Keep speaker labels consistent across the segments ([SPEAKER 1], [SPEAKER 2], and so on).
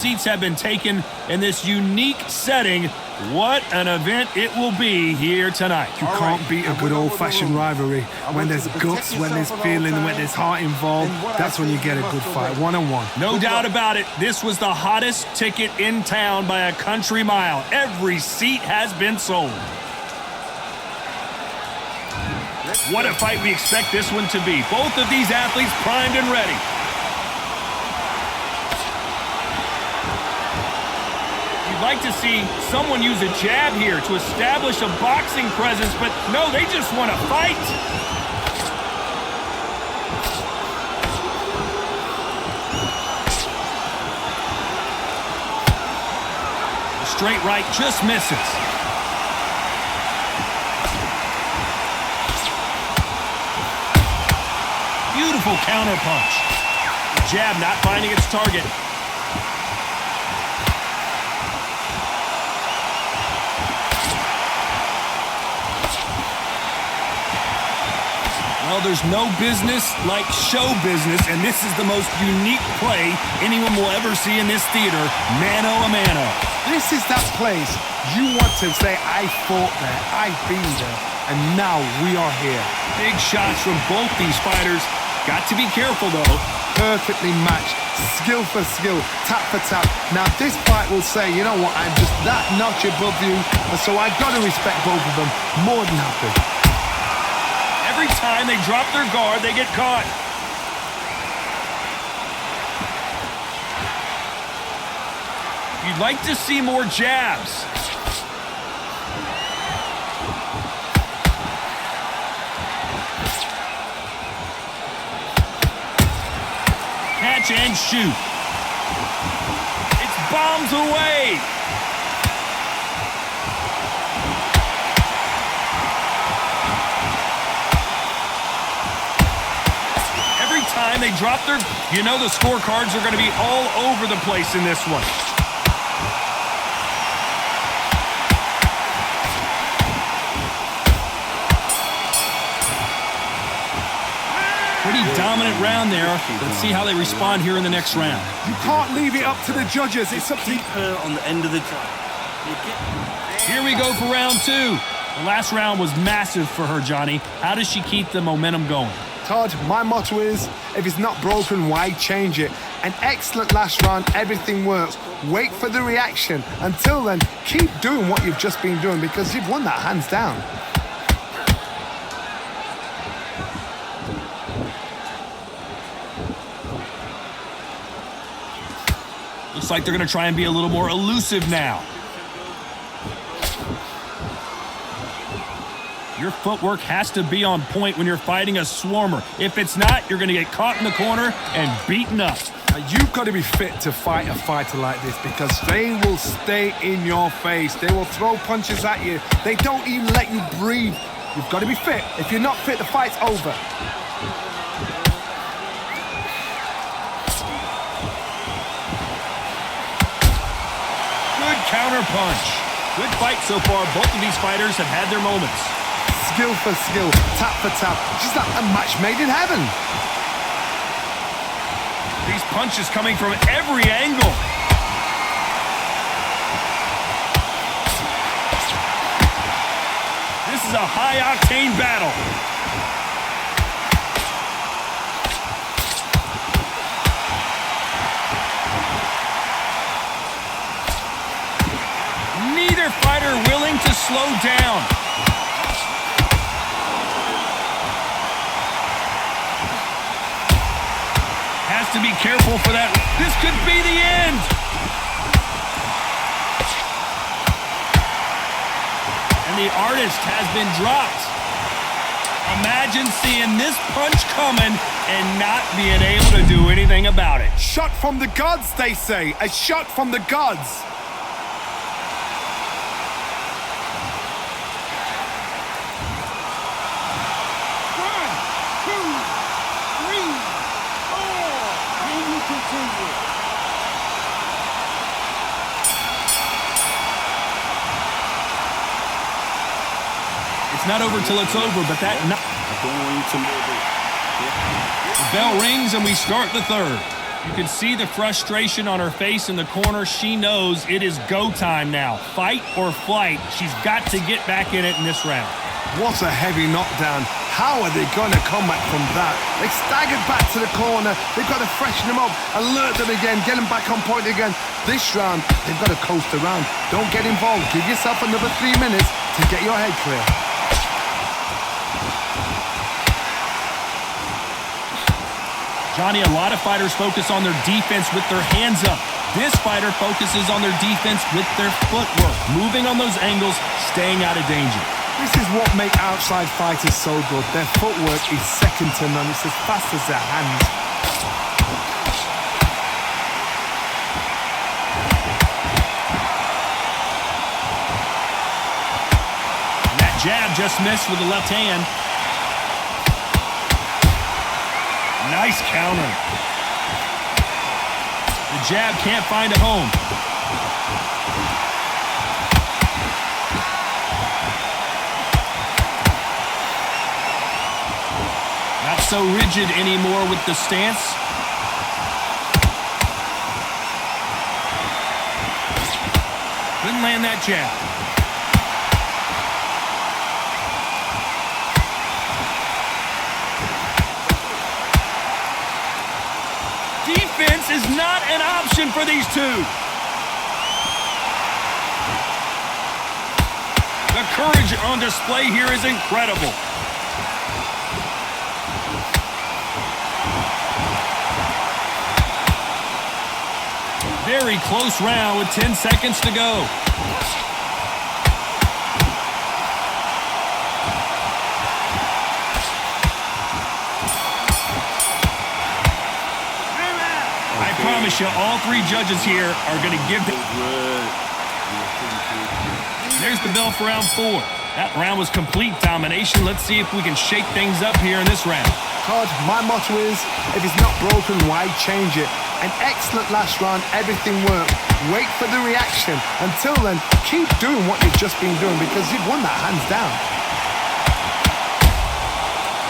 [SPEAKER 1] Seats have been taken in this unique setting. What an event it will be here tonight.
[SPEAKER 2] You can't beat a good old-fashioned rivalry. When there's guts, when there's feeling, when there's heart involved, that's when you get a good fight, one-on-one.
[SPEAKER 1] No doubt about it, this was the hottest ticket in town by a country mile. Every seat has been sold. What a fight we expect this one to be. Both of these athletes primed and ready. Like to see someone use a jab here to establish a boxing presence, but no, they just want to fight. The straight right just misses. Beautiful counter punch. Jab not finding its target. Well, there's no business like show business, and this is the most unique play anyone will ever see in this theater, mano a mano.
[SPEAKER 2] This is that place you want to say, I fought there, I've been there, and now we are here.
[SPEAKER 1] Big shots from both these fighters. Got to be careful, though.
[SPEAKER 2] Perfectly matched, skill for skill, tap for tap. Now, this fight will say, you know what, I'm just that notch above you, and so I've got to respect both of them more than happy.
[SPEAKER 1] Every time they drop their guard, they get caught. You'd like to see more jabs. Catch and shoot. It's bombs away. Time they drop their, you know, the scorecards are going to be all over the place in this one. Pretty dominant round there. Let's see how they respond here in the next round.
[SPEAKER 2] You can't leave it up to the judges. It's up to
[SPEAKER 3] her on the end of the drive.
[SPEAKER 1] Here we go for round two. The last round was massive for her, Johnny. How does she keep the momentum going?
[SPEAKER 2] Todd, my motto is, if it's not broken, why change it? An excellent last round, everything works. Wait for the reaction. Until then, keep doing what you've just been doing because you've won that hands down.
[SPEAKER 1] Looks like they're going to try and be a little more elusive now. Your footwork has to be on point when you're fighting a swarmer. If it's not, you're going to get caught in the corner and beaten up.
[SPEAKER 2] Now, you've got to be fit to fight a fighter like this because they will stay in your face. They will throw punches at you. They don't even let you breathe. You've got to be fit. If you're not fit, the fight's over.
[SPEAKER 1] Good counter punch. Good fight so far. Both of these fighters have had their moments.
[SPEAKER 2] Skill for skill, tap for tap. Just like a match made in heaven.
[SPEAKER 1] These punches coming from every angle. This is a high-octane battle. Neither fighter willing to slow down. Has to be careful for that. This could be the end. And the artist has been dropped. Imagine seeing this punch coming and not being able to do anything about it.
[SPEAKER 2] Shot from the gods, they say. A shot from the gods.
[SPEAKER 1] It's not over till it's over, but that...
[SPEAKER 3] Going to move it.
[SPEAKER 1] The bell rings and we start the third. You can see the frustration on her face in the corner. She knows it is go time now. Fight or flight. She's got to get back in it in this round.
[SPEAKER 2] What a heavy knockdown. How are they going to come back from that? They staggered back to the corner. They've got to freshen them up, alert them again, get them back on point again. This round, they've got to coast around. Don't get involved. Give yourself another 3 minutes to get your head clear.
[SPEAKER 1] Johnny, a lot of fighters focus on their defense with their hands up. This fighter focuses on their defense with their footwork, moving on those angles, staying out of danger.
[SPEAKER 2] This is what makes outside fighters so good. Their footwork is second to none. It's as fast as their hands.
[SPEAKER 1] And that jab just missed with the left hand. Nice counter. The jab can't find a home. Not so rigid anymore with the stance. Couldn't land that jab. Defense is not an option for these two. The courage on display here is incredible. Very close round with 10 seconds to go. I promise you, all three judges here are going to give the... There's the bell for round 4. That round was complete domination. Let's see if we can shake things up here in this round.
[SPEAKER 2] Todd, my motto is, if it's not broken, why change it? An excellent last round, everything worked. Wait for the reaction. Until then, keep doing what you've just been doing because you've won that hands down.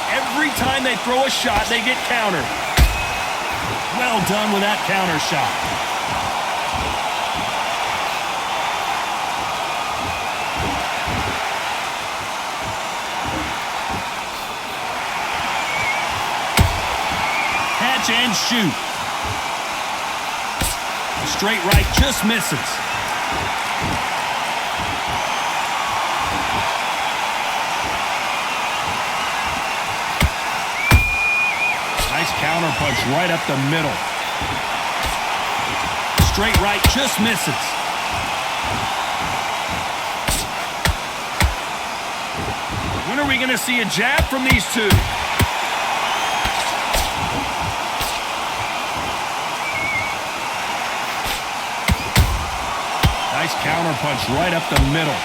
[SPEAKER 1] Every time they throw a shot, they get countered. Well done with that counter shot. Catch and shoot. Straight right just misses. Nice counter punch right up the middle. Straight right just misses. When are we going to see a jab from these two? Nice counter punch right up the middle.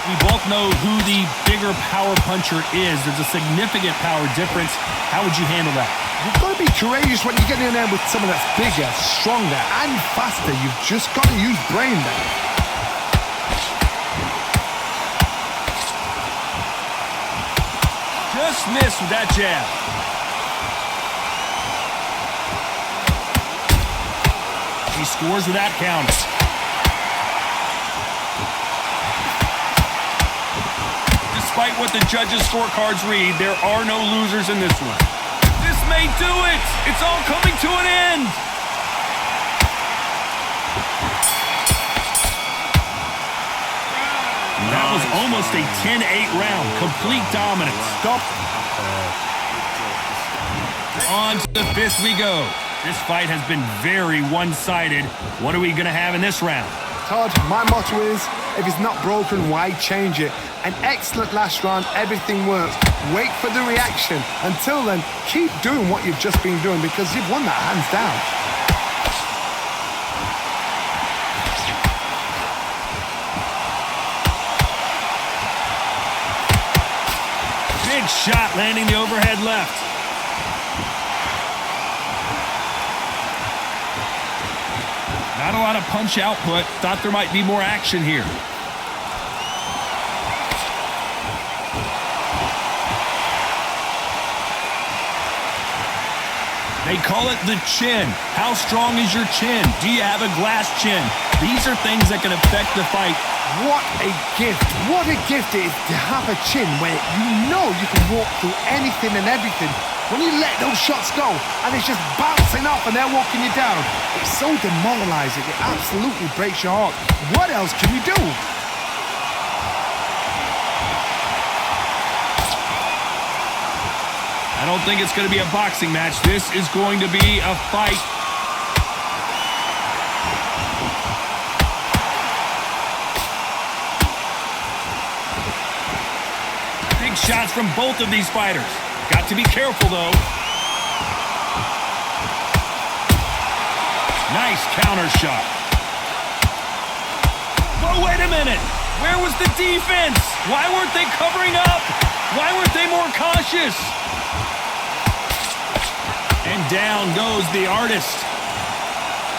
[SPEAKER 1] We both know who the bigger power puncher is. There's a significant power difference. How would you handle that?
[SPEAKER 2] You've got to be courageous when you get in there with someone that's bigger, stronger, and faster. You've just got to use brain there.
[SPEAKER 1] Just missed with that jab. He scores with that counter. Despite what the judges' scorecards read, there are no losers in this one. This may do it. It's all coming to an end. That was almost a 10-8 round. Complete dominance.
[SPEAKER 2] Stop.
[SPEAKER 1] On to the 5th we go. This fight has been very one-sided. What are we going to have in this round?
[SPEAKER 2] Todd, my motto is, if it's not broken, why change it? An excellent last round, everything works. Wait for the reaction. Until then, keep doing what you've just been doing because you've won that hands down.
[SPEAKER 1] Big shot landing the overhead left. Not a lot of punch output. Thought there might be more action here. They call it the chin. How strong is your chin? Do you have a glass chin? These are things that can affect the fight.
[SPEAKER 2] What a gift. What a gift it is to have a chin where you know you can walk through anything and everything. When you let those shots go and it's just bouncing off and they're walking you down, it's so demoralizing. It absolutely breaks your heart. What else can you do?
[SPEAKER 1] I don't think it's going to be a boxing match. This is going to be a fight. Big shots from both of these fighters. Got to be careful, though. Nice counter shot. But wait a minute. Where was the defense? Why weren't they covering up? Why weren't they more cautious? And down goes the artist.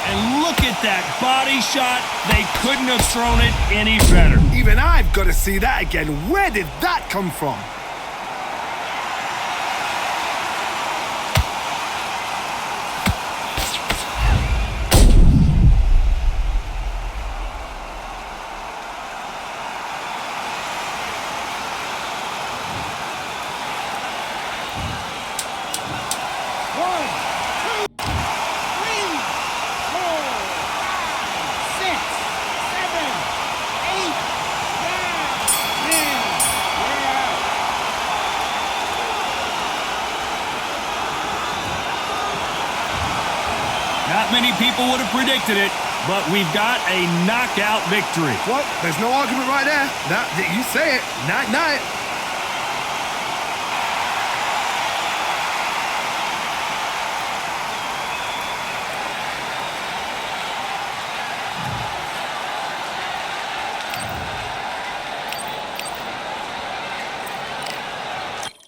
[SPEAKER 1] And look at that body shot. They couldn't have thrown it any better.
[SPEAKER 2] Even I've got to see that again. Where did that come from?
[SPEAKER 1] Not many people would have predicted it, but we've got a knockout victory.
[SPEAKER 2] What? There's no argument right there. You say it. Night, night.